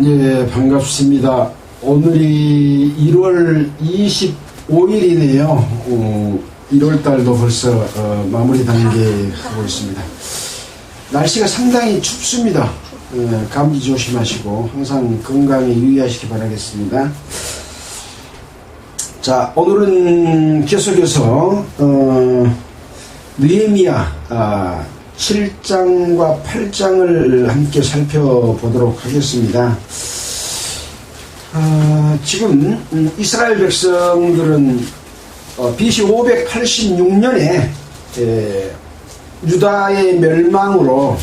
네, 반갑습니다. 오늘이 1월 25일이네요. 1월달도 벌써 마무리 단계하고 있습니다. 날씨가 상당히 춥습니다. 감기 조심하시고 항상 건강에 유의하시기 바라겠습니다. 자, 오늘은 계속해서 느헤미야 7장과 8장을 함께 살펴보도록 하겠습니다. 지금 이스라엘 백성들은 BC 586년에 유다의 멸망으로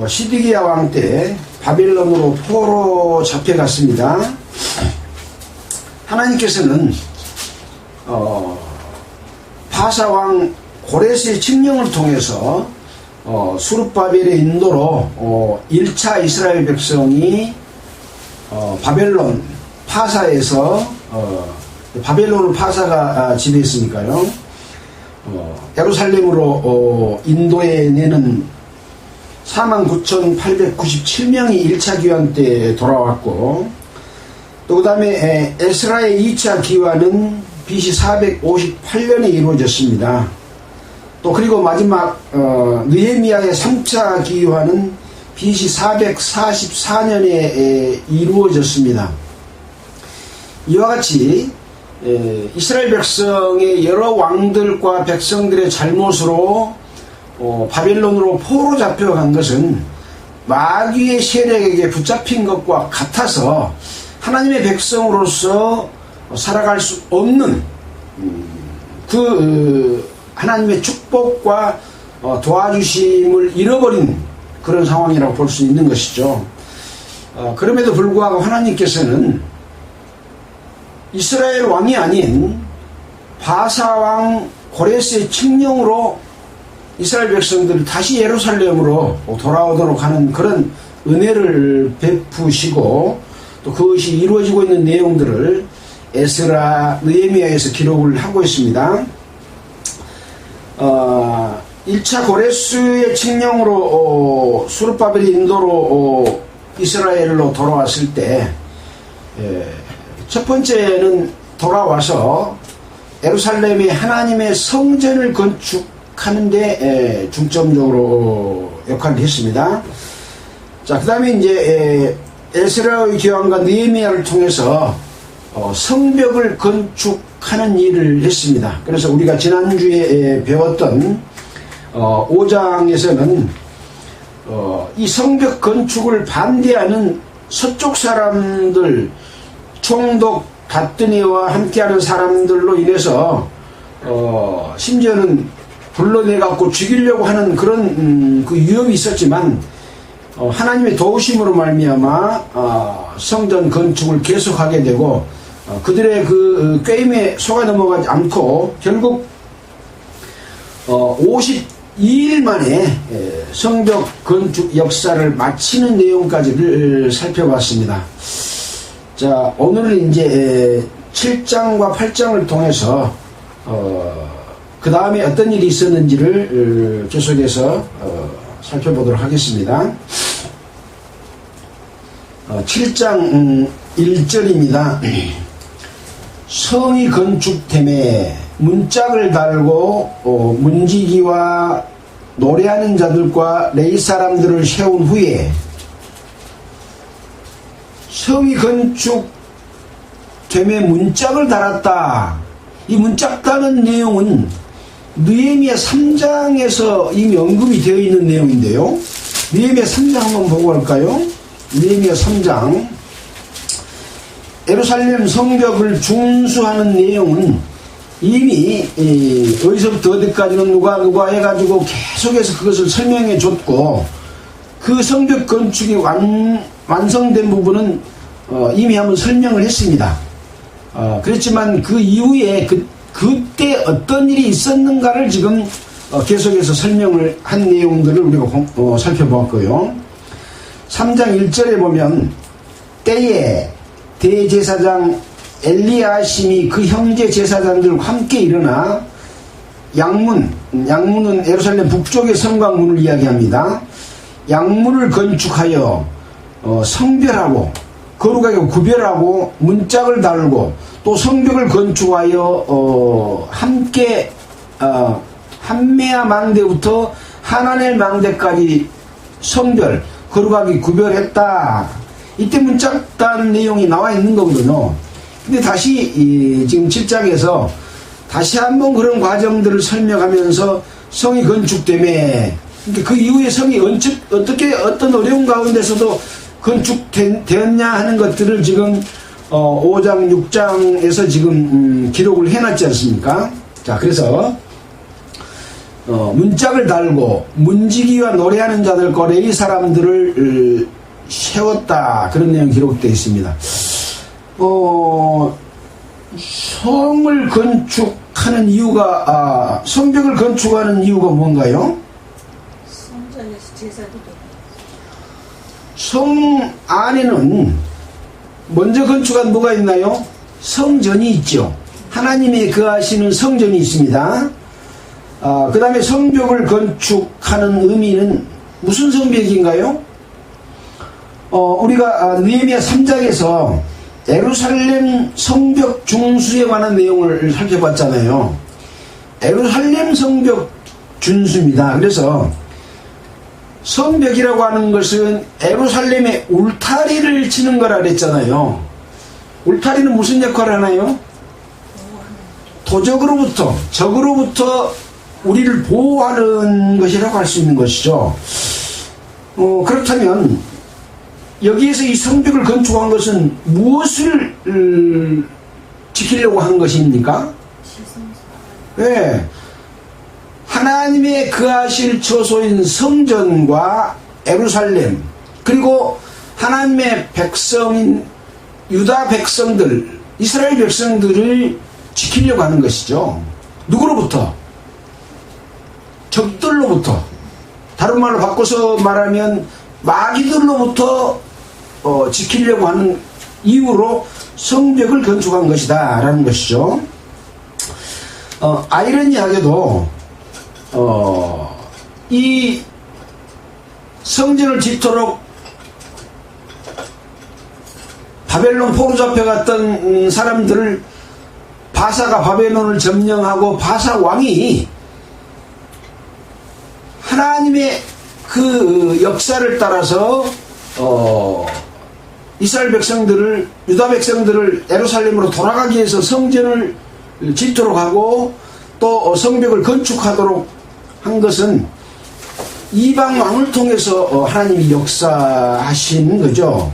시드기야 왕 때 바벨론으로 포로 잡혀갔습니다. 하나님께서는 바사왕 고레스의 칙령을 통해서 수르바벨의 인도로 1차 이스라엘 백성이 바벨론 파사에서 바벨론을 파사가 지배했으니까요. 예루살렘으로 인도에 내는 49,897명이 1차 귀환 때 돌아왔고, 또 그 다음에 에스라의 2차 귀환은 BC 458년에 이루어졌습니다. 또 그리고 마지막 느헤미야의 3차 귀환은 BC 444년에 이루어졌습니다. 이와 같이 이스라엘 백성의 여러 왕들과 백성들의 잘못으로 바벨론으로 포로 잡혀간 것은 마귀의 세력에게 붙잡힌 것과 같아서 하나님의 백성으로서 살아갈 수 없는 하나님의 축복과 도와주심을 잃어버린 그런 상황이라고 볼 수 있는 것이죠. 그럼에도 불구하고 하나님께서는 이스라엘 왕이 아닌 바사왕 고레스의 칙령으로 이스라엘 백성들을 다시 예루살렘으로 돌아오도록 하는 그런 은혜를 베푸시고, 또 그것이 이루어지고 있는 내용들을 에스라, 느헤미야에서 기록을 하고 있습니다. 1차 고레스의 칙령으로 수르바벨의 인도로 이스라엘로 돌아왔을 때 첫 번째는 돌아와서 예루살렘의 하나님의 성전을 건축하는 데 중점적으로 역할을 했습니다. 자, 그 다음에 이제 에스라의 기왕과 느헤미야를 통해서 성벽을 건축하는 일을 했습니다. 그래서 우리가 지난주에 배웠던 5장에서는 이 성벽 건축을 반대하는 서쪽 사람들, 총독 닷드니와 함께하는 사람들로 인해서 심지어는 불러내갖고 죽이려고 하는 그런 그 위협이 있었지만 하나님의 도우심으로 말미암아 성전 건축을 계속하게 되고 그들의 그 꾀임에 속아 넘어가지 않고 결국 52일 만에 성벽 건축 역사를 마치는 내용까지를 살펴봤습니다. 자, 오늘은 이제 7장과 8장을 통해서 그 다음에 어떤 일이 있었는지를 계속해서 살펴보도록 하겠습니다. 7장 1절입니다. 성이 건축됨에 문짝을 달고 문지기와 노래하는 자들과 레위 사람들을 세운 후에, 성이 건축됨에 문짝을 달았다. 이 문짝 다는 내용은 느헤미야 3장에서 이미 언급이 되어 있는 내용인데요. 느헤미야 3장 한번 보고 갈까요? 느헤미야 3장. 예루살렘 성벽을 중수하는 내용은 이미 어디서부터 어디까지는 누가 해가지고 계속해서 그것을 설명해 줬고, 그 성벽 건축이 완성된 부분은 이미 한번 설명을 했습니다. 그렇지만 그 이후에 그때 어떤 일이 있었는가를 지금 계속해서 설명을 한 내용들을 우리가 살펴보았고요. 3장 1절에 보면 때에 대제사장 엘리야심이 그 형제 제사장들과 함께 일어나 양문은 예루살렘 북쪽의 성곽문을 이야기합니다. 양문을 건축하여 성별하고 거룩하게 구별하고 문짝을 달고 또 성벽을 건축하여 함께 한메아 망대부터 하나넬 망대까지 성별 거룩하게 구별했다. 이때 문짝 단 내용이 나와 있는 거거든요. 근데 다시 지금 7장에서 다시 한번 그런 과정들을 설명하면서 성이 건축됨에 그 이후에 성이 어떻게 어떤 어려운 가운데서도 건축되었냐 하는 것들을 지금 5장 6장에서 지금 기록을 해놨지 않습니까? 자, 그래서 문짝을 달고 문지기와 노래하는 자들 거래의 사람들을 세웠다. 그런 내용이 기록되어 있습니다. 성을 건축하는 이유가 성벽을 건축하는 이유가 뭔가요? 성전에서 제사드리고 성 안에는 먼저 건축한 뭐가 있나요? 성전이 있죠. 하나님이 거하시는 성전이 있습니다. 그 다음에 성벽을 건축하는 의미는 무슨 성벽인가요? 우리가 느헤미야 3장에서 예루살렘 성벽 중수에 관한 내용을 살펴봤잖아요. 예루살렘 성벽 준수입니다. 그래서 성벽이라고 하는 것은 예루살렘의 울타리를 치는 거라 그랬잖아요. 울타리는 무슨 역할을 하나요? 도적으로부터, 적으로부터 우리를 보호하는 것이라고 할 수 있는 것이죠. 그렇다면 여기에서 이 성벽을 건축한 것은 무엇을 지키려고 한 것입니까? 네. 하나님의 거하실 처소인 성전과 예루살렘, 그리고 하나님의 백성인 유다 백성들, 이스라엘 백성들을 지키려고 하는 것이죠. 누구로부터? 적들로부터. 다른 말로 바꿔서 말하면 마귀들로부터 지키려고 하는 이유로 성벽을 건축한 것이다 라는 것이죠. 아이러니하게도 이 성전을 짓도록 바벨론 포로 잡혀갔던 사람들을 바사가 바벨론을 점령하고 바사 왕이 하나님의 그 역사를 따라서 이스라엘 백성들을, 유다 백성들을 예루살렘으로 돌아가기 위해서 성전을 짓도록 하고 또 성벽을 건축하도록 한 것은 이방 왕을 통해서 하나님이 역사하신 거죠.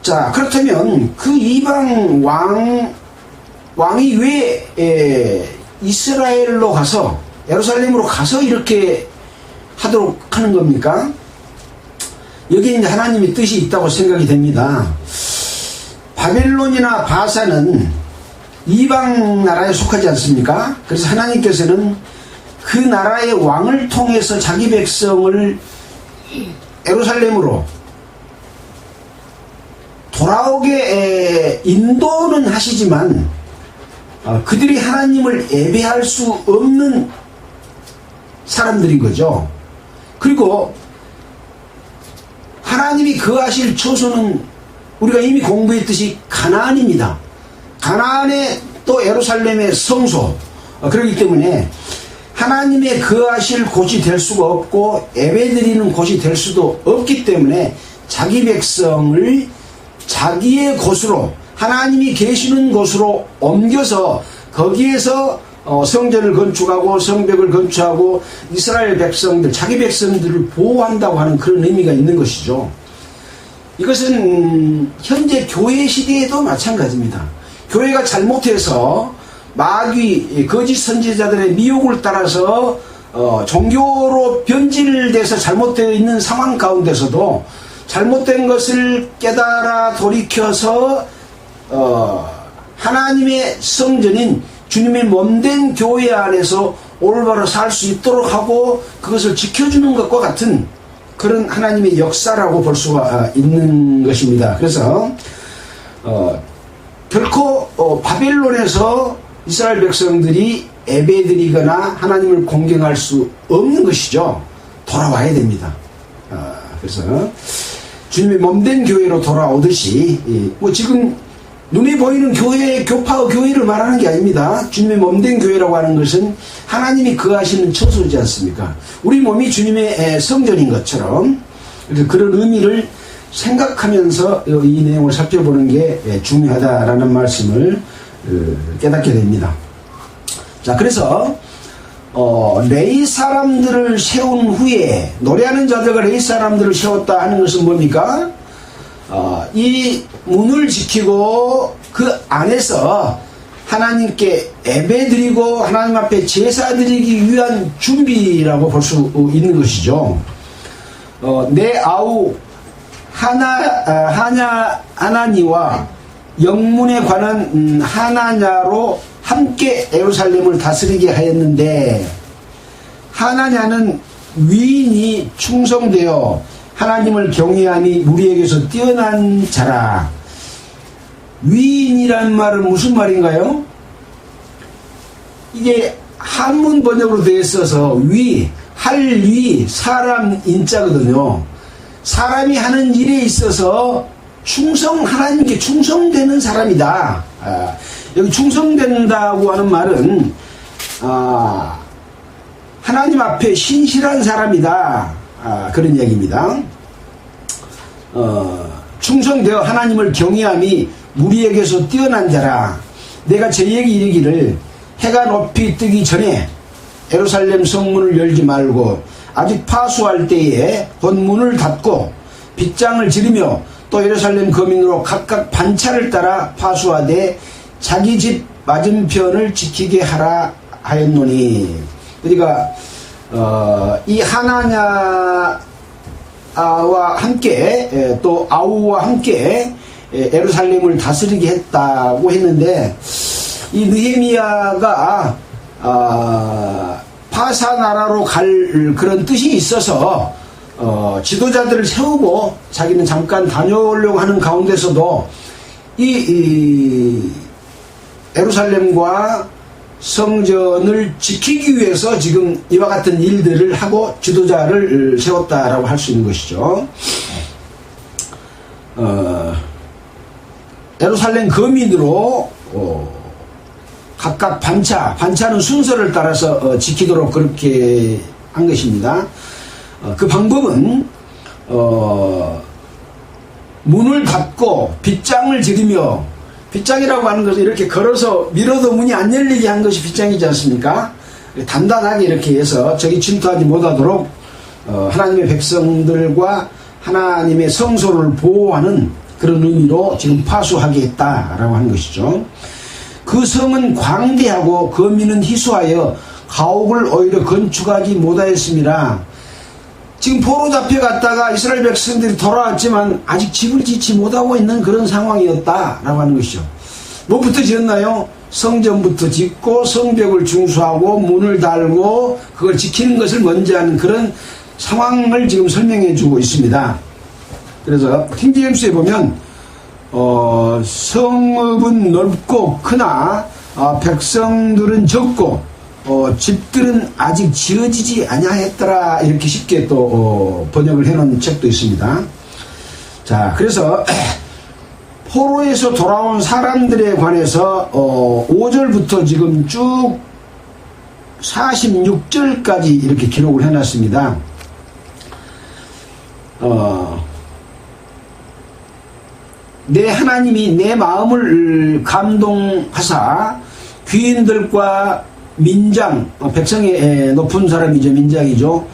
자, 그렇다면 그 이방 왕이 왜 이스라엘로 가서, 예루살렘으로 가서 이렇게 하도록 하는 겁니까? 여기에 이제 하나님의 뜻이 있다고 생각이 됩니다. 바벨론이나 바사는 이방 나라에 속하지 않습니까? 그래서 하나님께서는 그 나라의 왕을 통해서 자기 백성을 예루살렘으로 돌아오게 인도는 하시지만 그들이 하나님을 예배할 수 없는 사람들인 거죠. 그리고 하나님이 거하실 처소는 우리가 이미 공부했듯이 가나안입니다. 가나안에 또 예루살렘의 성소, 그렇기 때문에 하나님의 거하실 곳이 될 수가 없고 예배드리는 곳이 될 수도 없기 때문에 자기 백성을 자기의 곳으로, 하나님이 계시는 곳으로 옮겨서 거기에서 성전을 건축하고 성벽을 건축하고 이스라엘 백성들, 자기 백성들을 보호한다고 하는 그런 의미가 있는 것이죠. 이것은 현재 교회 시대에도 마찬가지입니다. 교회가 잘못해서 마귀, 거짓 선지자들의 미혹을 따라서 종교로 변질돼서 잘못되어 있는 상황 가운데서도 잘못된 것을 깨달아 돌이켜서 하나님의 성전인 주님의 몸된 교회 안에서 올바로 살 수 있도록 하고 그것을 지켜주는 것과 같은 그런 하나님의 역사라고 볼 수가 있는 것입니다. 그래서 결코 바벨론에서 이스라엘 백성들이 예배드리거나 하나님을 공경할 수 없는 것이죠. 돌아와야 됩니다. 그래서 주님의 몸된 교회로 돌아오듯이, 뭐 지금 눈에 보이는 교회, 교파의 교회를 말하는 게 아닙니다. 주님의 몸된 교회라고 하는 것은 하나님이 거하시는 처소지 않습니까? 우리 몸이 주님의 성전인 것처럼 그런 의미를 생각하면서 이 내용을 살펴보는 게 중요하다라는 말씀을 깨닫게 됩니다. 자, 그래서 레위 사람들을 세운 후에 노래하는 자들과 레위 사람들을 세웠다 하는 것은 뭡니까? 이 문을 지키고 그 안에서 하나님께 예배드리고 하나님 앞에 제사드리기 위한 준비라고 볼 수 있는 것이죠. 내 아우 하나니와 영문에 관한 하나냐로 함께 예루살렘을 다스리게 하였는데, 하나냐는 위인이 충성되어 하나님을 경외하니 무리에게서 뛰어난 자라. 위인이란 말은 무슨 말인가요? 이게 한문 번역으로 되어 있어서 할위, 사람 인자거든요. 사람이 하는 일에 있어서 하나님께 충성되는 사람이다. 여기 충성된다고 하는 말은 하나님 앞에 신실한 사람이다. 그런 얘기입니다. 충성되어 하나님을 경외함이 무리에게서 뛰어난 자라. 내가 저희에게 이르기를 해가 높이 뜨기 전에 예루살렘 성문을 열지 말고 아직 파수할 때에 곧 문을 닫고 빗장을 지르며 또 예루살렘 거민으로 각각 반차를 따라 파수하되 자기 집 맞은편을 지키게 하라 하였노니. 그러니까 이 하나냐와 함께 또 아우와 함께 예루살렘을 다스리게 했다고 했는데, 이 느헤미야가 파사 나라로 갈 그런 뜻이 있어서 지도자들을 세우고 자기는 잠깐 다녀오려고 하는 가운데서도 이 예루살렘과 성전을 지키기 위해서 지금 이와 같은 일들을 하고 지도자를 세웠다라고 할 수 있는 것이죠. 예루살렘 거민으로 각각 반차는 순서를 따라서 지키도록 그렇게 한 것입니다. 그 방법은 문을 닫고 빗장을 지르며, 빗장이라고 하는 것은 이렇게 걸어서 밀어도 문이 안 열리게 한 것이 빗장이지 않습니까? 단단하게 이렇게 해서 적이 침투하지 못하도록 하나님의 백성들과 하나님의 성소를 보호하는 그런 의미로 지금 파수하게 했다라고 하는 것이죠. 그 성은 광대하고 거민은 희소하여 가옥을 오히려 건축하지 못하였습니다. 지금 포로 잡혀갔다가 이스라엘 백성들이 돌아왔지만 아직 집을 짓지 못하고 있는 그런 상황이었다라고 하는 것이죠. 뭐부터 지었나요? 성전부터 짓고 성벽을 중수하고 문을 달고 그걸 지키는 것을 먼저 하는 그런 상황을 지금 설명해 주고 있습니다. 그래서 킹제임스에 보면 성읍은 넓고 크나 백성들은 적고 집들은 아직 지어지지 아니하였더라, 이렇게 쉽게 또 번역을 해놓은 책도 있습니다. 자, 그래서 포로에서 돌아온 사람들에 관해서 5절부터 지금 쭉 46절까지 이렇게 기록을 해놨습니다. 내 하나님이 내 마음을 감동하사 귀인들과 민장, 백성의 높은 사람이죠. 민장이죠.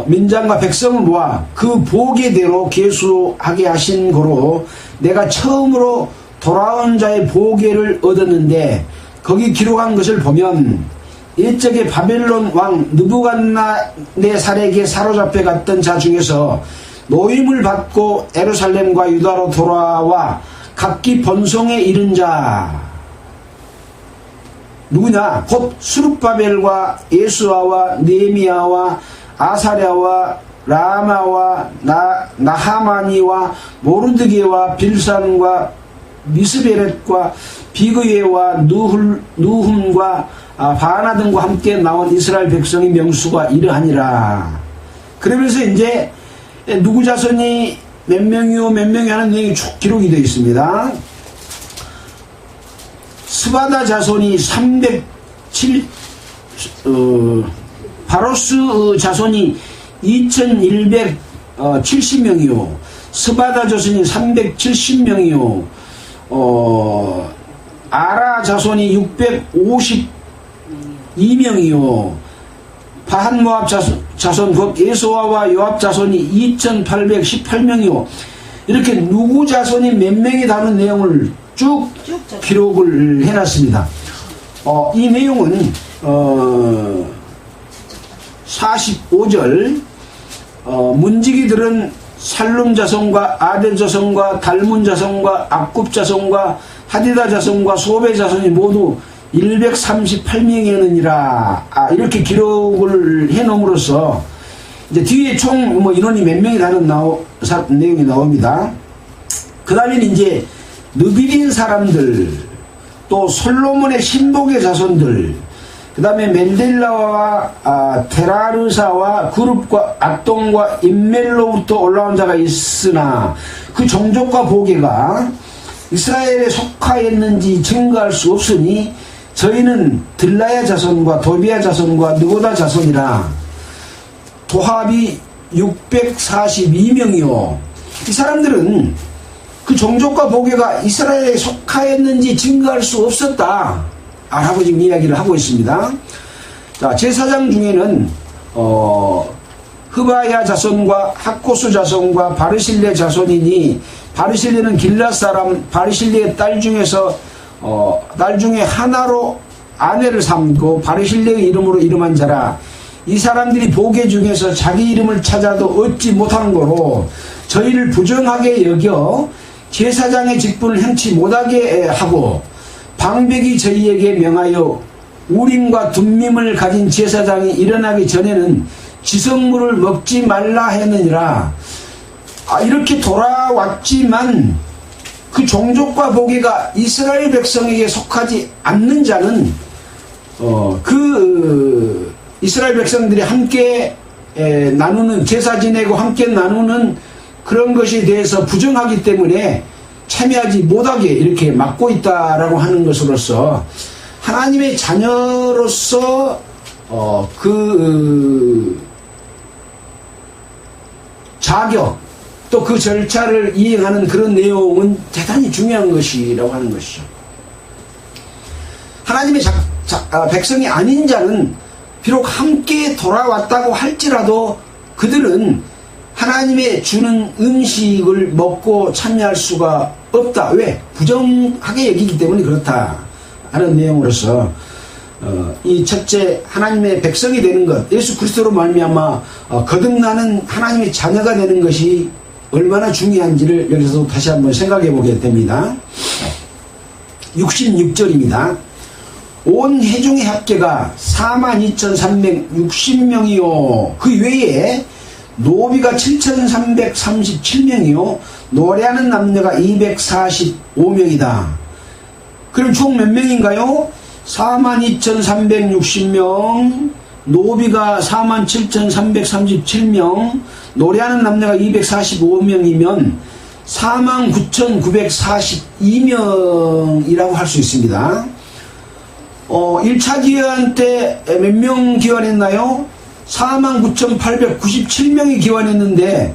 민장과 백성을 모아 그 보게대로 계수하게 하신 거로 내가 처음으로 돌아온 자의 보게를 얻었는데, 거기 기록한 것을 보면 일적의 바벨론 왕 느부갓네살에게 사로잡혀 갔던 자 중에서 노임을 받고 예루살렘과 유다로 돌아와 각기 번성에 이른 자 누구냐? 곧 스룹바벨과 예수아와 느헤미야와 아사랴와 라마와 나하마니와 모르드게와 빌산과 미스베렛과 비그예와 누훔과 바나 등과 함께 나온 이스라엘 백성의 명수가 이러하니라. 그러면서 이제 누구 자손이 몇 명이요 몇 명이 하는 내용이 쭉 기록이 되어 있습니다. 스바다 자손이 307 바로스 자손이 2170명이요 스바다 자손이 370명이요 아라 자손이 652명이요 바한 모압 자손 곧 예수아와 요압 자손이 2818명이요 이렇게 누구 자손이 몇 명이 다는 내용을 쭉 기록을 해놨습니다. 이 내용은 45절 문지기들은 살룸 자손과 아델 자손과 달문 자손과 악굽 자손과 하디다 자손과 소베 자손이 모두 138명이었느니라 이렇게 기록을 해놓음으로써 이제 뒤에 총 뭐 인원이 몇 명이 다는 내용이 나옵니다. 그 다음에 이제 느비린 사람들 또 솔로몬의 신복의 자손들 그 다음에 멘델라와 테라르사와 그룹과 악동과 인멜로부터 올라온 자가 있으나 그 종족과 보계가 이스라엘에 속하였는지 증거할 수 없으니 저희는 들라야 자손과 도비야 자손과 느고다 자손이라 도합이 642명이요 이 사람들은 그 종족과 보계가 이스라엘에 속하였는지 증거할 수 없었다 라고 지금 이야기를 하고 있습니다. 자, 제사장 중에는 흐바야 자손과 학코스 자손과 바르실레 자손이니 바르실레는 길랏 사람 바르실레의 딸 중에서 딸 중에 하나로 아내를 삼고 바르실레의 이름으로 이름한 자라 이 사람들이 보계 중에서 자기 이름을 찾아도 얻지 못한 거로 저희를 부정하게 여겨 제사장의 직분을 행치 못하게 하고 방백이 저희에게 명하여 우림과 둠밈을 가진 제사장이 일어나기 전에는 지성물을 먹지 말라 했느니라. 이렇게 돌아왔지만 그 종족과 보계가 이스라엘 백성에게 속하지 않는 자는 그 이스라엘 백성들이 함께 나누는 제사 지내고 함께 나누는 그런 것에 대해서 부정하기 때문에 참여하지 못하게 이렇게 막고 있다라고 하는 것으로서 하나님의 자녀로서 그 자격 또 그 절차를 이행하는 그런 내용은 대단히 중요한 것이라고 하는 것이죠. 하나님의 백성이 아닌 자는 비록 함께 돌아왔다고 할지라도 그들은 하나님의 주는 음식을 먹고 참여할 수가 없다. 왜? 부정하게 여기기 때문에 그렇다 하는 내용으로서 이 첫째 하나님의 백성이 되는 것 예수 그리스도로 말미암아 거듭나는 하나님의 자녀가 되는 것이 얼마나 중요한지를 여기서 다시 한번 생각해 보게 됩니다. 66절입니다. 온 회중의 합계가 42,360명이요 그 외에 노비가 7,337명이요 노래하는 남녀가 245명이다. 그럼 총 몇 명인가요? 42,360명 노비가 47,337명 노래하는 남녀가 245명이면 49,942명이라고 할 수 있습니다. 1차 기환 때 몇 명 기환했나요? 49,897명이 기환했는데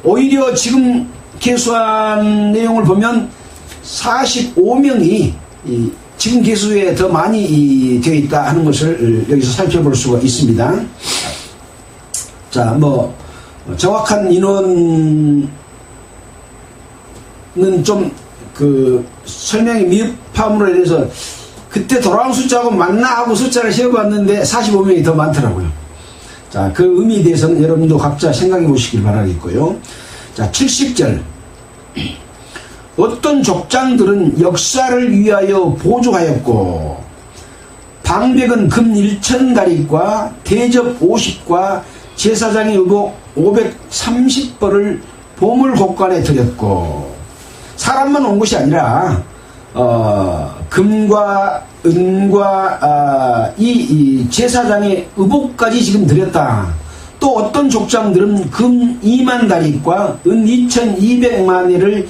오히려 지금 계수한 내용을 보면 45명이 지금 계수에 더 많이 되어 있다 하는 것을 여기서 살펴볼 수가 있습니다. 자, 뭐 정확한 인원은 좀 그 설명이 미흡함으로 인해서 그때 돌아온 숫자하고 맞나 하고 숫자를 세어봤는데 45명이 더 많더라고요. 자, 그 의미에 대해서는 여러분도 각자 생각해 보시길 바라겠고요. 자, 70절. 어떤 족장들은 역사를 위하여 보조하였고 방백은 금 1,000다리과 대접 50과 제사장의 의복 530벌을 보물곡관에 드렸고 사람만 온 것이 아니라 금과 은과 이 제사장의 의복까지 지금 드렸다. 또 또 어떤 족장들은 금 2만 다리과 은 2,200만회를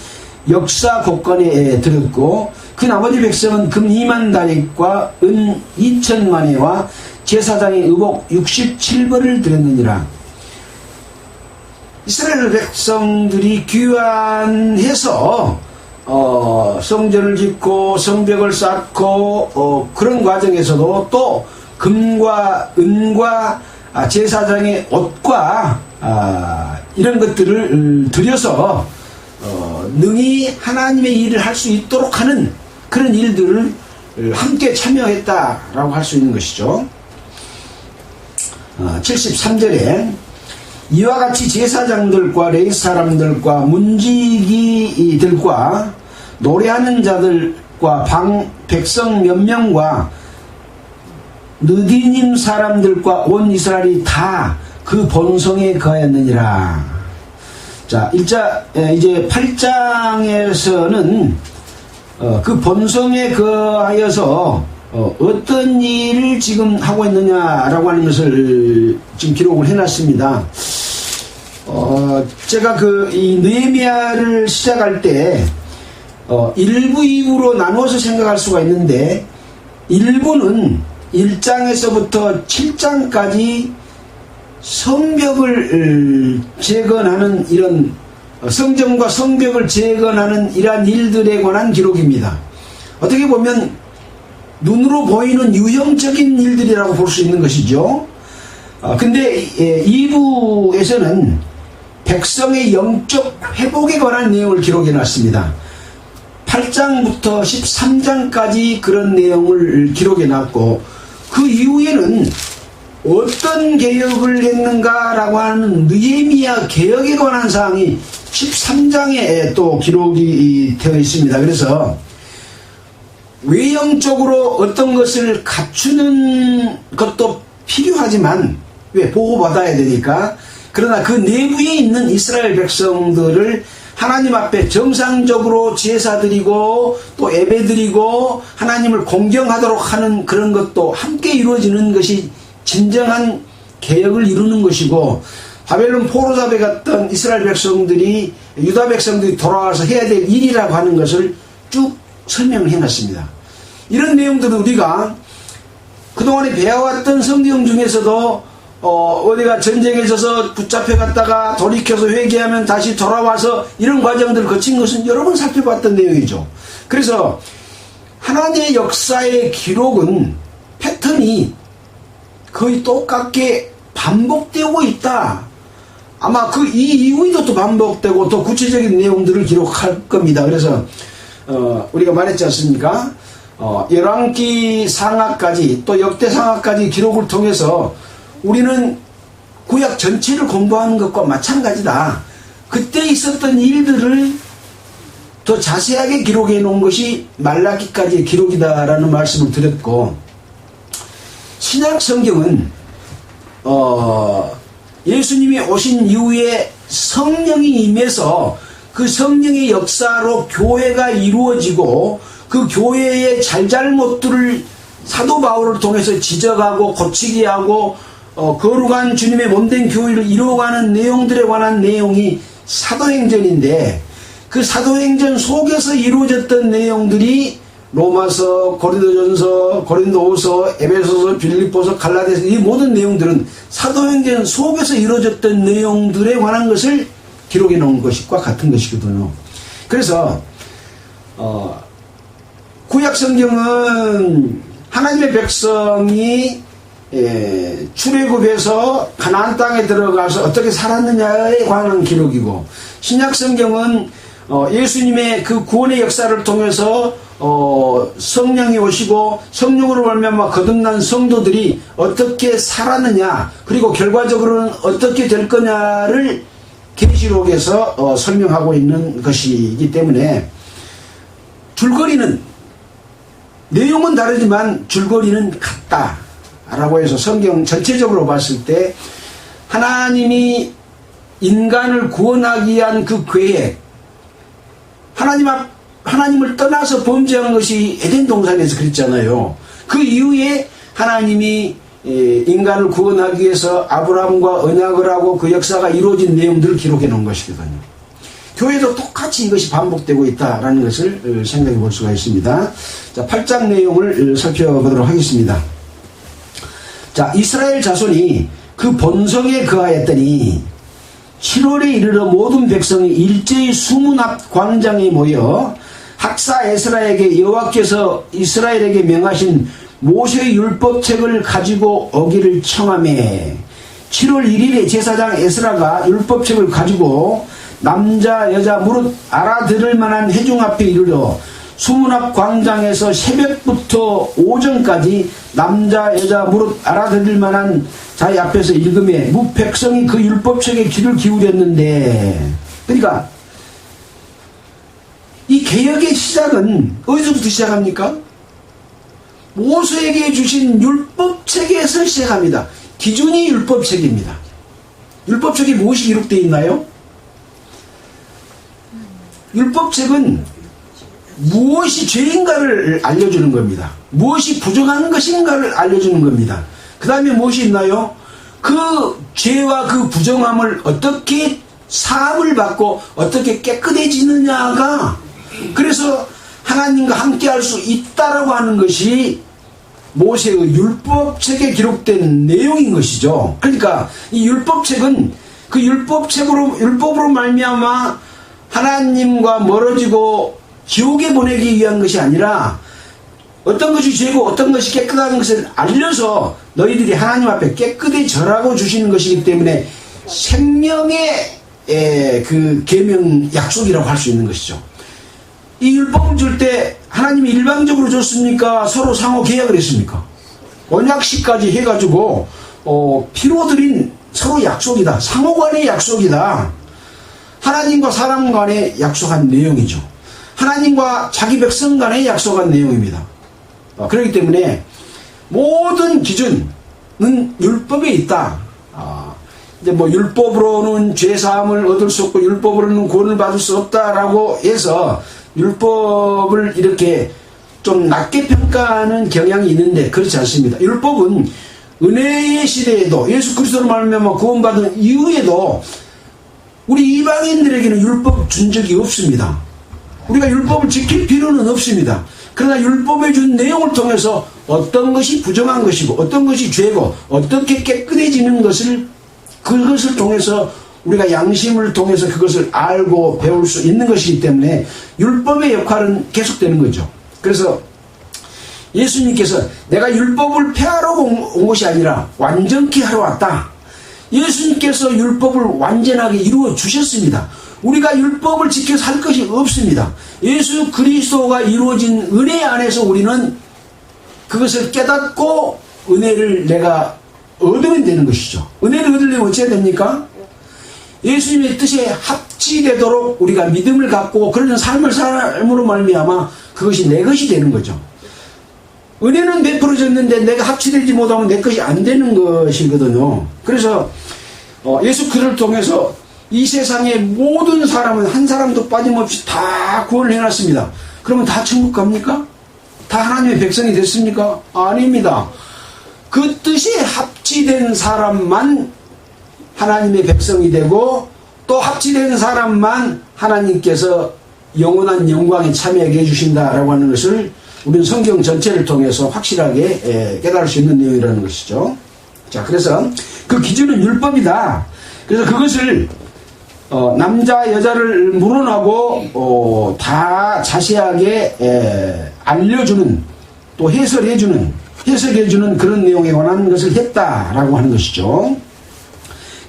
역사 곳간에 들었고 그 나머지 백성은 금 2만 다리과 은 2,000만회와 제사장의 의복 67벌을 드렸느니라. 이스라엘 백성들이 귀환해서 성전을 짓고 성벽을 쌓고 그런 과정에서도 또 금과 은과 제사장의 옷과 이런 것들을 들여서 능히 하나님의 일을 할 수 있도록 하는 그런 일들을 함께 참여했다라고 할 수 있는 것이죠. 73절에 이와 같이 제사장들과 레위 사람들과 문지기들과 노래하는 자들과 백성 몇 명과 느디님 사람들과 온 이스라엘이 다 그 본성에 거하였느니라. 자, 이제 8장에서는 그 본성에 거하여서 어떤 일을 지금 하고 있느냐라고 하는 것을 지금 기록을 해놨습니다. 제가 이 느헤미야를 시작할 때 1부, 2부로 나누어서 생각할 수가 있는데 1부는 1장에서부터 7장까지 성벽을 재건하는 이런 성전과 성벽을 재건하는 이러한 일들에 관한 기록입니다. 어떻게 보면 눈으로 보이는 유형적인 일들이라고 볼 수 있는 것이죠. 근데 2부에서는 백성의 영적 회복에 관한 내용을 기록해 놨습니다. 8장부터 13장까지 그런 내용을 기록해 놨고 그 이후에는 어떤 개혁을 했는가라고 하는 느헤미야 개혁에 관한 사항이 13장에 또 기록이 되어 있습니다. 그래서 외형적으로 어떤 것을 갖추는 것도 필요하지만 왜 보호받아야 되니까 그러나 그 내부에 있는 이스라엘 백성들을 하나님 앞에 정상적으로 제사 드리고 또 예배 드리고 하나님을 공경하도록 하는 그런 것도 함께 이루어지는 것이 진정한 개혁을 이루는 것이고 바벨론 포로잡에 갔던 이스라엘 백성들이 유다 백성들이 돌아와서 해야 될 일이라고 하는 것을 쭉 설명을 해놨습니다. 이런 내용들은 우리가 그동안에 배워왔던 성경 중에서도 어디가 전쟁에 있어서 붙잡혀갔다가 돌이켜서 회개하면 다시 돌아와서 이런 과정들을 거친 것은 여러 번 살펴봤던 내용이죠. 그래서 하나님의 역사의 기록은 패턴이 거의 똑같게 반복되고 있다. 아마 이 이후에도 또 반복되고 또 구체적인 내용들을 기록할 겁니다. 그래서 우리가 말했지 않습니까? 열왕기 상하까지 또 역대 상하까지 기록을 통해서 우리는 구약 전체를 공부하는 것과 마찬가지다. 그때 있었던 일들을 더 자세하게 기록해 놓은 것이 말라기까지의 기록이다라는 말씀을 드렸고 신약 성경은 예수님이 오신 이후에 성령이 임해서 그 성령의 역사로 교회가 이루어지고 그 교회의 잘잘못들을 사도 바울을 통해서 지적하고 고치게 하고 거룩한 주님의 몸된 교회를 이루어가는 내용들에 관한 내용이 사도행전인데 그 사도행전 속에서 이루어졌던 내용들이 로마서, 고린도전서, 고린도후서, 에베소서, 빌립보서, 갈라디아서 이 모든 내용들은 사도행전 속에서 이루어졌던 내용들에 관한 것을 기록해 놓은 것과 같은 것이거든요. 그래서 구약 성경은 하나님의 백성이 출애굽에서 가나안 땅에 들어가서 어떻게 살았느냐에 관한 기록이고 신약 성경은 예수님의 그 구원의 역사를 통해서 성령이 오시고 성령으로 말미암아 거듭난 성도들이 어떻게 살았느냐 그리고 결과적으로는 어떻게 될 거냐를 계시록에서 설명하고 있는 것이기 때문에 줄거리는 내용은 다르지만 줄거리는 같다라고 해서 성경 전체적으로 봤을 때 하나님이 인간을 구원하기 위한 그 계획 하나님을 떠나서 범죄한 것이 에덴 동산에서 그랬잖아요. 그 이후에 하나님이 인간을 구원하기 위해서 아브라함과 언약을 하고 그 역사가 이루어진 내용들을 기록해 놓은 것이거든요. 교회도 똑같이 이것이 반복되고 있다라는 것을 생각해 볼 수가 있습니다. 자, 8장 내용을 살펴보도록 하겠습니다. 자, 이스라엘 자손이 그 본성에 거하였더니 7월에 이르러 모든 백성이 일제히 수문 앞 광장에 모여 학사 에스라에게 여호와께서 이스라엘에게 명하신 모세의 율법책을 가지고 오기를 청하매 7월 1일에 제사장 에스라가 율법책을 가지고 남자 여자 무릇 알아들을 만한 회중 앞에 이르러 수문 앞 광장에서 새벽부터 오전까지 남자 여자 무릇 알아들을 만한 자의 앞에서 읽음에 무 백성이 그 율법책에 귀를 기울였는데, 그러니까 이 개혁의 시작은 어디서부터 시작합니까? 모세에게 주신 율법책에서 시작합니다. 기준이 율법책입니다. 율법책에 무엇이 기록되어 있나요? 율법책은 무엇이 죄인가를 알려주는 겁니다. 무엇이 부정한 것인가를 알려주는 겁니다. 그 다음에 무엇이 있나요? 그 죄와 그 부정함을 어떻게 사함을 받고 어떻게 깨끗해지느냐가, 그래서 하나님과 함께 할 수 있다라고 하는 것이 모세의 율법책에 기록된 내용인 것이죠. 그러니까 이 율법책은 그 율법으로 말미암아 하나님과 멀어지고 지옥에 보내기 위한 것이 아니라 어떤 것이 죄고 어떤 것이 깨끗한 것을 알려서 너희들이 하나님 앞에 깨끗해져라고 주시는 것이기 때문에 생명의 그 계명 약속이라고 할 수 있는 것이죠. 이 율법을 줄 때 하나님이 일방적으로 줬습니까? 서로 상호 계약을 했습니까? 언약식까지 해가지고 피로 드린 서로 약속이다. 상호간의 약속이다. 하나님과 사람 간에 약속한 내용이죠. 하나님과 자기 백성 간에 약속한 내용입니다. 그렇기 때문에 모든 기준은 율법에 있다. 이제 뭐 율법으로는 죄사함을 얻을 수 없고 율법으로는 구원을 받을 수 없다라고 해서 율법을 이렇게 좀 낮게 평가하는 경향이 있는데 그렇지 않습니다. 율법은 은혜의 시대에도 예수 그리스도로 말미암아 구원받은 이후에도 우리 이방인들에게는 율법 준 적이 없습니다. 우리가 율법을 지킬 필요는 없습니다. 그러나 율법에 준 내용을 통해서 어떤 것이 부정한 것이고 어떤 것이 죄고 어떻게 깨끗해지는 것을 그것을 통해서 우리가 양심을 통해서 그것을 알고 배울 수 있는 것이기 때문에 율법의 역할은 계속되는 거죠. 그래서 예수님께서 내가 율법을 폐하러 온 것이 아니라 완전케 하러 왔다. 예수님께서 율법을 완전하게 이루어 주셨습니다. 우리가 율법을 지켜서 할 것이 없습니다. 예수 그리스도가 이루어진 은혜 안에서 우리는 그것을 깨닫고 은혜를 내가 얻으면 되는 것이죠. 은혜를 얻으려면 어찌해야 됩니까? 예수님의 뜻에 합치되도록 우리가 믿음을 갖고 그런 삶으로 말미암아 그것이 내 것이 되는 거죠. 은혜는 베풀어졌는데 내가 합치되지 못하면 내 것이 안 되는 것이거든요. 그래서 예수 그리스도를 통해서 이 세상의 모든 사람은 한 사람도 빠짐없이 다 구원을 해놨습니다. 그러면 다 천국 갑니까? 다 하나님의 백성이 됐습니까? 아닙니다. 그 뜻에 합치된 사람만 하나님의 백성이 되고 또 합치된 사람만 하나님께서 영원한 영광에 참여하게 해주신다라고 하는 것을 우리는 성경 전체를 통해서 확실하게 깨달을 수 있는 내용이라는 것이죠. 자, 그래서 그 기준은 율법이다. 그래서 그것을 남자 여자를 물어나고 다 자세하게 알려주는 또 해석해주는 그런 내용에 관한 것을 했다라고 하는 것이죠.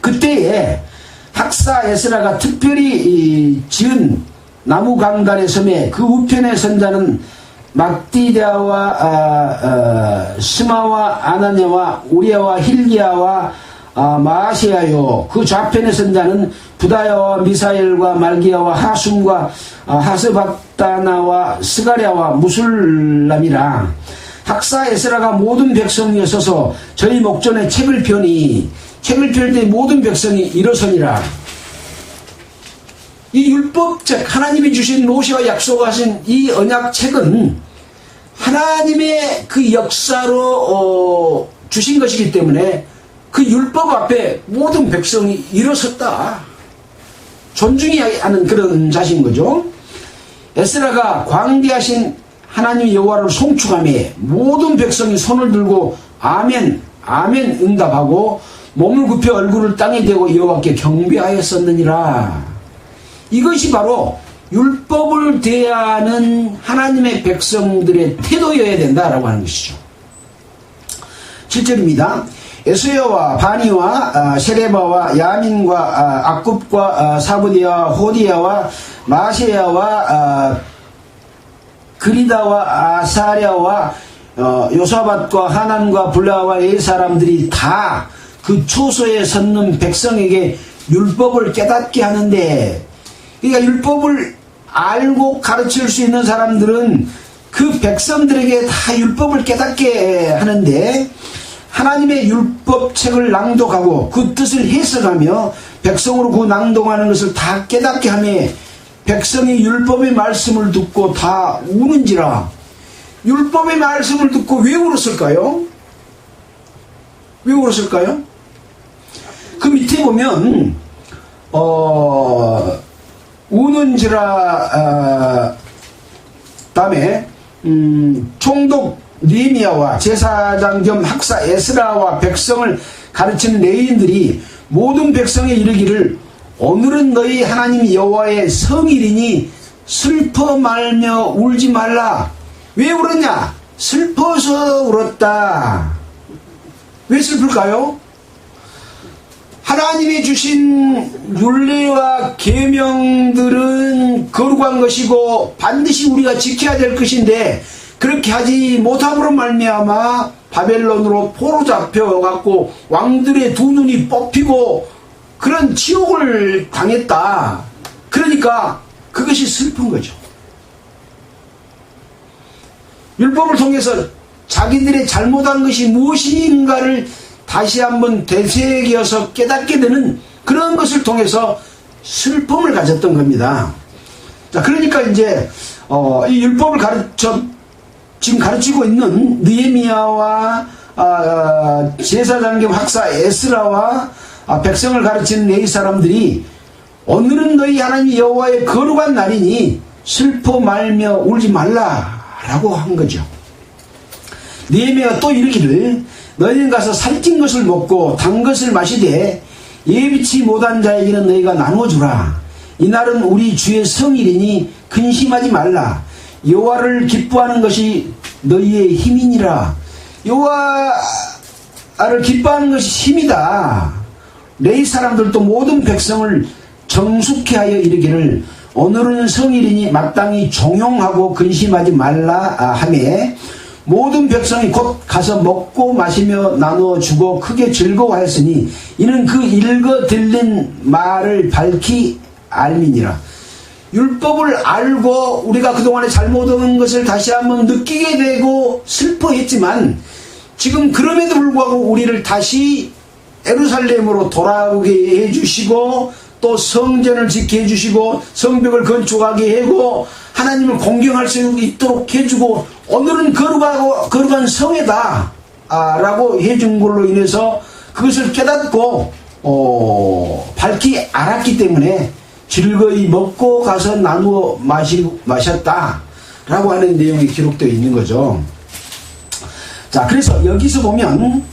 그때에 학사 에스라가 특별히 지은 나무 강단의 섬에 그 우편에 선 자는 막디다와 스마와 아나냐와 우리아와 힐기야와 마아시아요. 그 좌편에 선 자는 부다야와 미사엘과 말기야와 하숨과 하스박다나와 스가랴와 무술람이라. 학사 에스라가 모든 백성 위에 서서 저희 목전에 책을 펴니 책을 펼 때 모든 백성이 일어서니라. 이 율법책, 하나님이 주신 모세와 약속하신 이 언약책은 하나님의 그 역사로 주신 것이기 때문에 그 율법 앞에 모든 백성이 일어섰다. 존중해야 하는 그런 자신 거죠. 에스라가 광대하신 하나님 여호와를 송축하며 모든 백성이 손을 들고 아멘 아멘 응답하고 몸을 굽혀 얼굴을 땅에 대고 여호와께 경배하였었느니라. 이것이 바로 율법을 대하는 하나님의 백성들의 태도여야 된다라고 하는 것이죠. 7절입니다. 에스야와 바니와 세레바와 야민과 악굽과 사부디와 호디야와 마세야와 그리다와 아사랴와 요사밧과 하난과 블라와 이 사람들이 다 그 초소에 섰는 백성에게 율법을 깨닫게 하는데, 그러니까 율법을 알고 가르칠 수 있는 사람들은 그 백성들에게 다 율법을 깨닫게 하는데, 하나님의 율법책을 낭독하고 그 뜻을 해석하며 백성으로 그 낭독하는 것을 다 깨닫게 하며 백성이 율법의 말씀을 듣고 다 우는지라. 율법의 말씀을 듣고 왜 울었을까요? 왜 울었을까요? 그 밑에 보면 우는지라 다음에 총독 느헤미야와 제사장 겸 학사 에스라와 백성을 가르치는 레위인들이 모든 백성에 이르기를 오늘은 너희 하나님 여호와의 성일이니 슬퍼 말며 울지 말라. 왜 울었냐? 슬퍼서 울었다. 왜 슬플까요? 하나님이 주신 율례와 계명들은 거룩한 것이고 반드시 우리가 지켜야 될 것인데 그렇게 하지 못함으로 말미암아 바벨론으로 포로 잡혀갖고 왕들의 두 눈이 뽑히고 그런 지옥을 당했다. 그러니까 그것이 슬픈 거죠. 율법을 통해서 자기들의 잘못한 것이 무엇인가를 다시 한번 되새겨서 깨닫게 되는 그런 것을 통해서 슬픔을 가졌던 겁니다. 자, 그러니까 이제 이 율법을 지금 가르치고 있는 느헤미야와 제사장 겸 학사 에스라와 백성을 가르치는 레위 사람들이 오늘은 너희 하나님 여호와의 거룩한 날이니 슬퍼 말며 울지 말라라고 한 거죠. 느헤미야가 또 이르기를 너희는 가서 살찐 것을 먹고 단 것을 마시되 예비치 못한 자에게는 너희가 나눠주라. 이날은 우리 주의 성일이니 근심하지 말라. 여호와를 기뻐하는 것이 너희의 힘이니라. 여호와를 기뻐하는 것이 힘이다. 레위 사람들도 모든 백성을 정숙해 하여 이르기를 오늘은 성일이니 마땅히 종용하고 근심하지 말라 하며 모든 백성이 곧 가서 먹고 마시며 나누어 주고 크게 즐거워하였으니 이는 그 읽어 들린 말을 밝히 알미니라. 율법을 알고 우리가 그동안에 잘못한 것을 다시 한번 느끼게 되고 슬퍼했지만 지금 그럼에도 불구하고 우리를 다시 예루살렘으로 돌아오게 해주시고 또 성전을 짓게 해주시고 성벽을 건축하게 하고 하나님을 공경할 수 있도록 해주고 오늘은 거룩한 성회다 라고 해준 걸로 인해서 그것을 깨닫고 밝히 알았기 때문에 즐거이 먹고 가서 나누어 마셨다 라고 하는 내용이 기록되어 있는 거죠. 자, 그래서 여기서 보면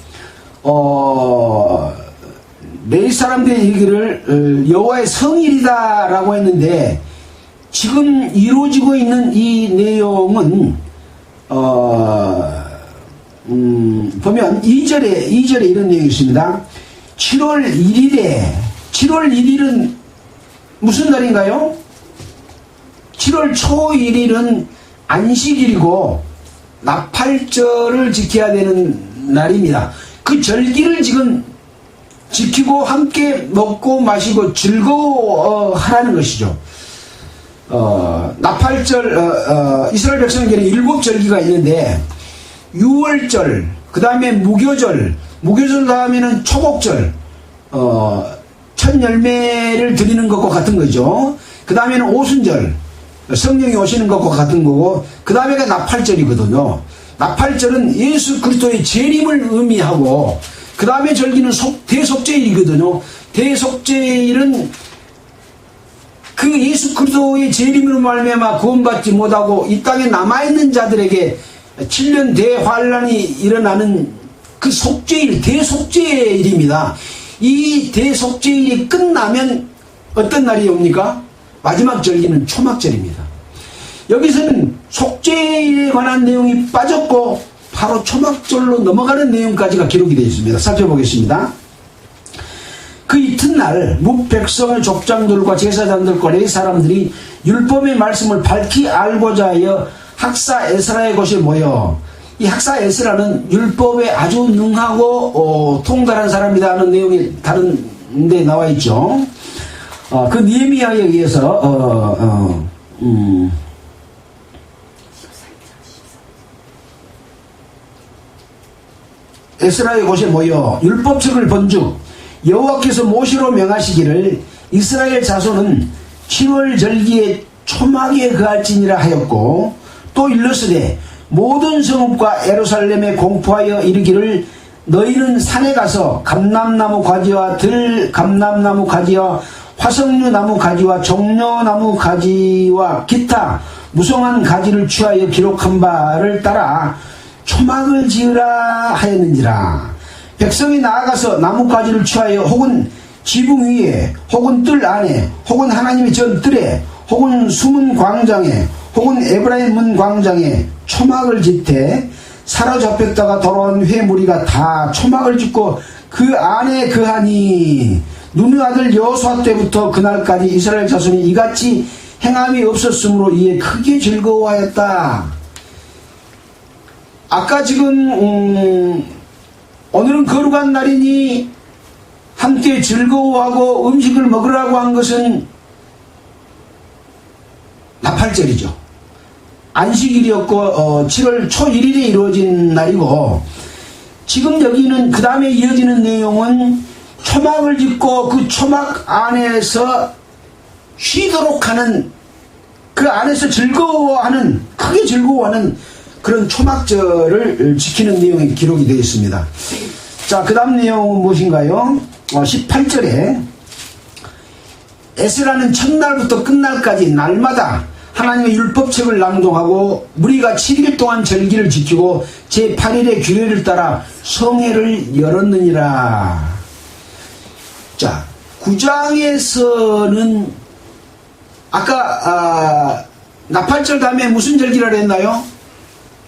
레위 사람들의 얘기를 여호와의 성일이다 라고 했는데 지금 이루어지고 있는 이 내용은 보면 2절에 이런 내용이 있습니다. 7월 1일은 무슨 날인가요? 7월 초 1일은 안식일이고 나팔절을 지켜야 되는 날입니다. 그 절기를 지금 지키고 함께 먹고 마시고 즐거워하라는 것이죠. 나팔절, 이스라엘 백성에게는 7절기가 있는데 6월절, 그 다음에 무교절 다음에는 초곡절, 첫 열매를 드리는 것과 같은 거죠. 그 다음에는 오순절, 성령이 오시는 것과 같은 거고, 그 다음에가 나팔절이거든요. 나팔절은 예수 그리스도의 재림을 의미하고 그 다음에 절기는 대속죄일이거든요. 대속죄일은 그 예수 그리스도의 재림으로 말미암아 구원받지 못하고 이 땅에 남아있는 자들에게 7년 대환란이 일어나는 그 속죄일, 대속죄일입니다. 이 대속죄일이 끝나면 어떤 날이 옵니까? 마지막 절기는 초막절입니다. 여기서는 속죄일에 관한 내용이 빠졌고 바로 초막절로 넘어가는 내용까지가 기록이 되어 있습니다. 살펴보겠습니다. 그 이튿날 뭇 백성의 족장들과 제사장들과 레위 사람들이 율법의 말씀을 밝히 알고자 하여 학사 에스라의 곳에 모여, 이 학사 에스라는 율법에 아주 능하고 통달한 사람이다 하는 내용이 다른 데 나와 있죠. 그 느헤미야에 의해서 에스라의 곳에 모여 율법책을 본즉 여호와께서 모시로 명하시기를 이스라엘 자손은 7월 절기에 초막에 거할지니라 하였고, 또 일러스되 모든 성읍과 예루살렘에 공포하여 이르기를 너희는 산에 가서 감람나무 가지와 들감람나무 가지와 화석류 나무 가지와 종려나무 가지와 기타 무성한 가지를 취하여 기록한 바를 따라 초막을 지으라 하였는지라. 백성이 나아가서 나뭇가지를 취하여 혹은 지붕 위에 혹은 뜰 안에 혹은 하나님의 전뜰에 혹은 숨은 광장에 혹은 에브라임 문 광장에 초막을 짓되 사로잡혔다가 돌아온 회무리가 다 초막을 짓고 그 안에 거하니 눈의 아들 여호수아 때부터 그날까지 이스라엘 자손이 이같이 행함이 없었으므로 이에 크게 즐거워하였다. 아까 지금 오늘은 거룩한 날이니 함께 즐거워하고 음식을 먹으라고 한 것은 나팔절이죠. 안식일이었고 7월 초 1일에 이루어진 날이고, 지금 여기는 그 다음에 이어지는 내용은 초막을 짓고 그 초막 안에서 쉬도록 하는, 그 안에서 즐거워하는, 크게 즐거워하는 그런 초막절을 지키는 내용이 기록이 되어 있습니다. 자, 그 다음 내용은 무엇인가요? 18절에 에스라는 첫날부터 끝날까지 날마다 하나님의 율법책을 낭독하고 무리가 7일 동안 절기를 지키고 제8일의 규례를 따라 성회를 열었느니라. 자, 9장에서는 아까 나팔절 다음에 무슨 절기라 했나요?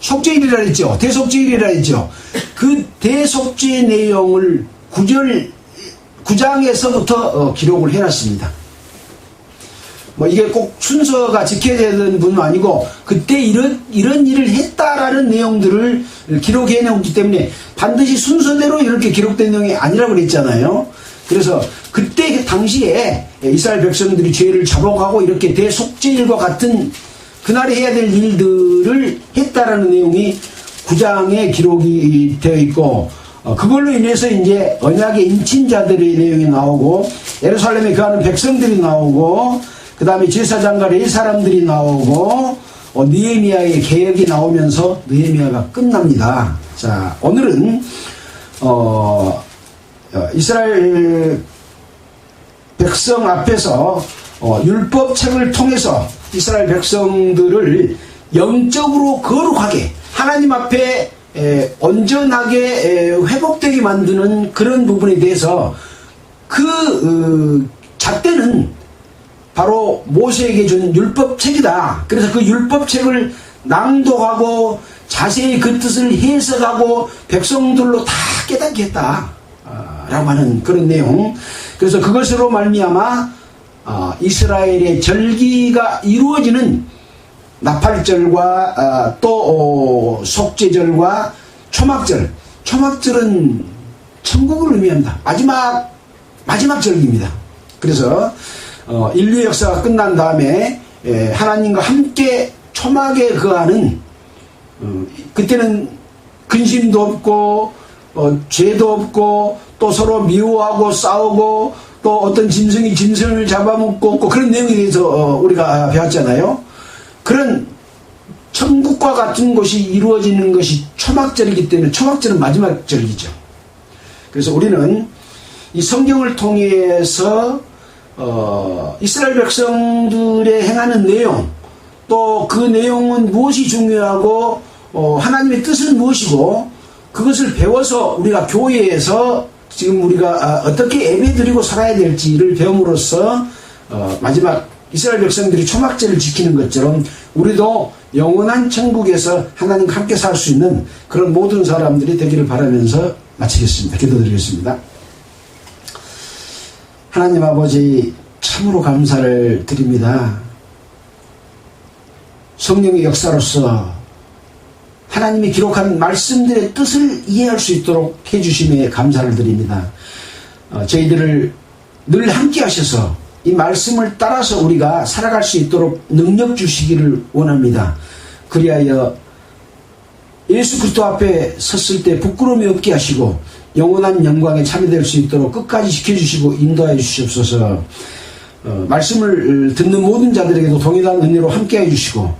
속죄일이라 했죠. 대속죄일이라 했죠. 그 대속죄 내용을 9장에서부터 기록을 해놨습니다. 뭐 이게 꼭 순서가 지켜야 되는 분은 아니고 그때 이런 일을 했다라는 내용들을 기록해 놓기 때문에 반드시 순서대로 이렇게 기록된 내용이 아니라고 그랬잖아요. 그래서 그때 당시에 이스라엘 백성들이 죄를 자복하고 이렇게 대속죄일과 같은 그날에 해야 될 일들을 했다라는 내용이 9장에 기록이 되어 있고, 그걸로 인해서 이제 언약의 인친자들의 내용이 나오고 예루살렘에 거하는 백성들이 나오고 그 다음에 제사장과 레위 사람들이 나오고 느헤미야의 개혁이 나오면서 느헤미야가 끝납니다. 자, 오늘은 이스라엘 백성 앞에서 율법책을 통해서 이스라엘 백성들을 영적으로 거룩하게 하나님 앞에 온전하게 회복되게 만드는 그런 부분에 대해서 그 잣대는 바로 모세에게 준 율법책이다. 그래서 그 율법책을 낭독하고 자세히 그 뜻을 해석하고 백성들로 다 깨닫게 했다 라고 하는 그런 내용. 그래서 그것으로 말미암아 이스라엘의 절기가 이루어지는 나팔절과 또 속죄절과 초막절. 초막절은 천국을 의미합니다. 마지막 절기입니다. 그래서 인류 역사가 끝난 다음에 하나님과 함께 초막에 거하는, 그때는 근심도 없고 죄도 없고 또 서로 미워하고 싸우고 또 어떤 짐승이 짐승을 잡아먹고 그런 내용에 대해서 우리가 배웠잖아요. 그런 천국과 같은 것이 이루어지는 것이 초막절이기 때문에 초막절은 마지막 절이죠. 그래서 우리는 이 성경을 통해서 이스라엘 백성들의 행하는 내용, 또 그 내용은 무엇이 중요하고 하나님의 뜻은 무엇이고, 그것을 배워서 우리가 교회에서 지금 우리가 어떻게 예배드리고 살아야 될지를 배움으로써 마지막 이스라엘 백성들이 초막절을 지키는 것처럼 우리도 영원한 천국에서 하나님과 함께 살 수 있는 그런 모든 사람들이 되기를 바라면서 마치겠습니다. 기도드리겠습니다. 하나님 아버지, 참으로 감사를 드립니다. 성령의 역사로서 하나님이 기록한 말씀들의 뜻을 이해할 수 있도록 해주심에 감사를 드립니다. 저희들을 늘 함께 하셔서 이 말씀을 따라서 우리가 살아갈 수 있도록 능력 주시기를 원합니다. 그리하여 예수 그리스도 앞에 섰을 때 부끄러움이 없게 하시고 영원한 영광에 참여될 수 있도록 끝까지 지켜주시고 인도하여 주시옵소서. 말씀을 듣는 모든 자들에게도 동일한 은혜로 함께 해주시고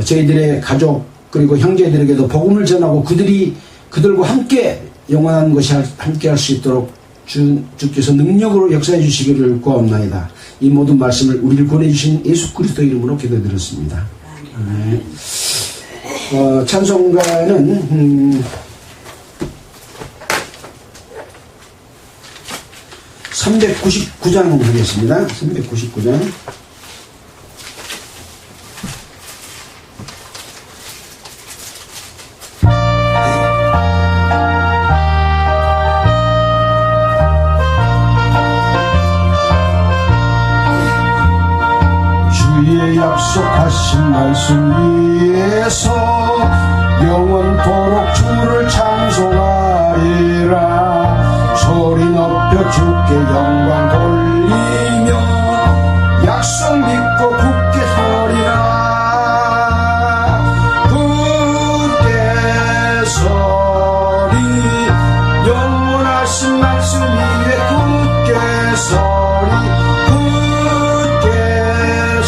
저희들의 가족 그리고 형제들에게도 복음을 전하고 그들과 함께 영원한 것이 함께 할 수 있도록 주께서 능력으로 역사해 주시기를 구하옵나이다. 이 모든 말씀을 우리를 권해주신 예수 그리스도 이름으로 기도드렸습니다. 찬송가는 399장 하겠습니다. 399장. 주의 약속하신 말씀 위에서 영원토록 주를 찬송하리라. 소리 높여 주께 영광 돌리며 약속 믿고 굳게 서리라. 굳게 서리 영원하신 말씀 위에 굳게 서리. 굳게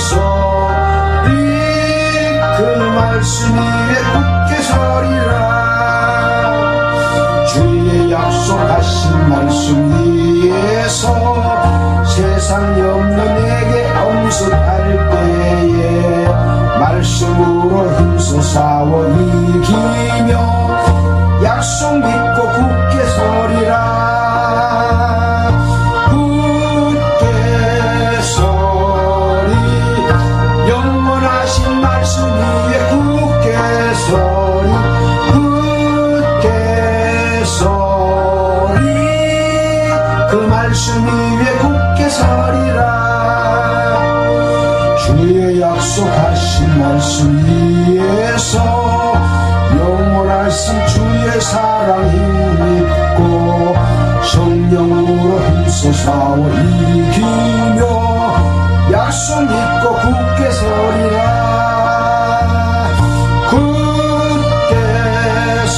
서리 그 말씀 위에 굳게 서리라. 주의 약속하신 말씀 위에서 세상이 없는 내게 엄습할 때에 말씀으로 힘써 싸워 이기며 약속 믿고 굳게 서리라. 굳게 서리 영원하신 말씀 위에 굳게 서리. 굳게 서리 그 말씀 위에 굳게 서리라. 주의 약속하신 말씀 위에서 영원하신 주의 사랑 힘입고 성령으로 힘써 싸워 이기며 약속 믿고 굳게 서리라. 굳게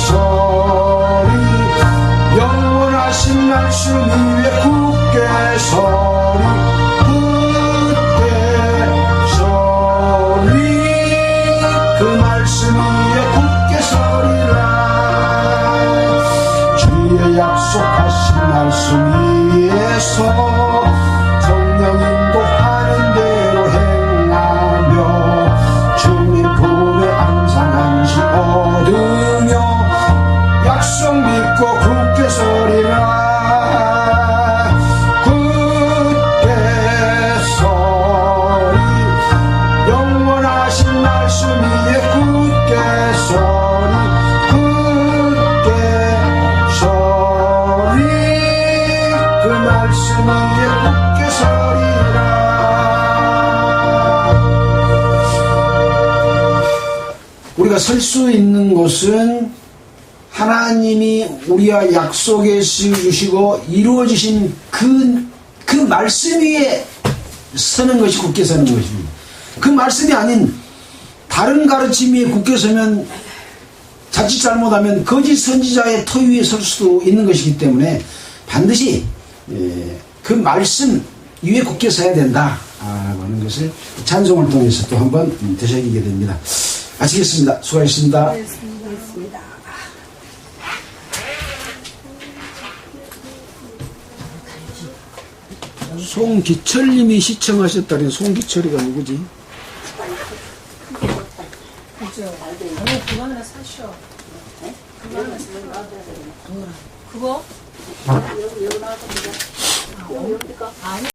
서리 영원하신 말씀 위에 굳게 서리. 굳게 서리 그 말씀 위에 굳게 서리라. 주의 약속하신 말씀 위에서 성령 인도하는 대로 행하며 주님 품에 항상 안식 얻으며 약속 믿고 굳게 서리라. 굳게 서리 영원하신 말씀 위에 굳게 서리. 굳게 서리 그 말씀 위에 굳게 서리라. 우리가 설 수 있는 곳은 하나님이 우리와 약속에 씌워주시고 이루어지신 그 말씀 위에 서는 것이 굳게 서는 것입니다. 그 말씀이 아닌 다른 가르침 위에 굳게 서면 자칫 잘못하면 거짓 선지자의 터 위에 설 수도 있는 것이기 때문에 반드시 그 말씀 위에 굳게 서야 된다 하는 것을 찬송을 통해서 또 한번 되새기게 됩니다. 아시겠습니다. 수고하셨습니다. 고맙습니다. 송기철님이 시청하셨다니 송기철이가 누구지? 그죠? 어머, 그거 하나 사셔. 그거 하나 사셔. 그거? 여기 나와서 아니